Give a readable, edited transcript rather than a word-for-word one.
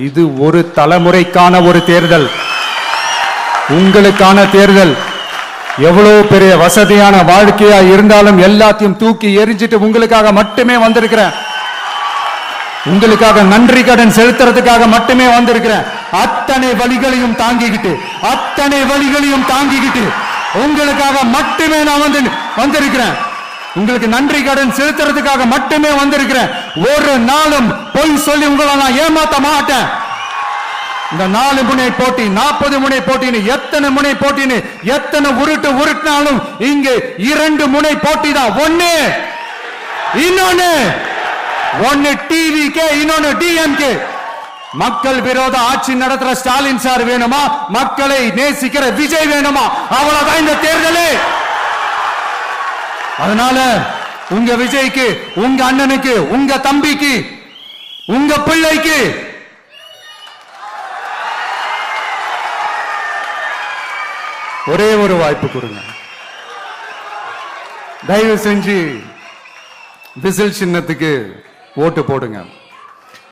இது ஒரு தலைமுறைக்கான ஒரு தேர்தல், உங்களுக்கான தேர்தல். எவ்வளவு பெரிய வசதியான வாழ்க்கையா இருந்தாலும் எல்லாத்தையும் தூக்கி எரிஞ்சிட்டு உங்களுக்காக மட்டுமே வந்திருக்கிறேன். உங்களுக்காக நன்றி கடன் செலுத்துறதுக்காக மட்டுமே வந்திருக்கிறேன். அத்தனை வழிகளையும் தாங்கிக்கிட்டு உங்களுக்காக மட்டுமே நான் வந்திருக்கிறேன். உங்களுக்கு நன்றி கடன் செலுத்துறதுக்காக மட்டுமே வந்திருக்கிறேன். ஒரு நாளும் பொய் சொல்லி உங்களை நான் ஏமாத்த மாட்டேன். இந்த 4 முனை போட்டி, 40 முனை போட்டின்னு எத்தனை முனை போட்டின்னு எத்தனை உருட்டினாலும் இங்கு 2 முனை போட்டி தான். ஒன்னு டிவிகே, இன்னொன்னு டிஎம்கே. மக்கள் விரோத ஆட்சி நடத்துற ஸ்டாலின் சார் வேணுமா, மக்களை நேசிக்கிற விஜய் வேணுமா? அவ்வளவுதான் இந்த தேர்தலே. அதனால உங்க விஜய்க்கு, உங்க அண்ணனுக்கு, உங்க தம்பிக்கு, உங்க பிள்ளைக்கு ஒரே ஒரு வாய்ப்பு கொடுங்க. தயவு செஞ்சு விசில் சின்னத்துக்கு ஓட்டு போடுங்க.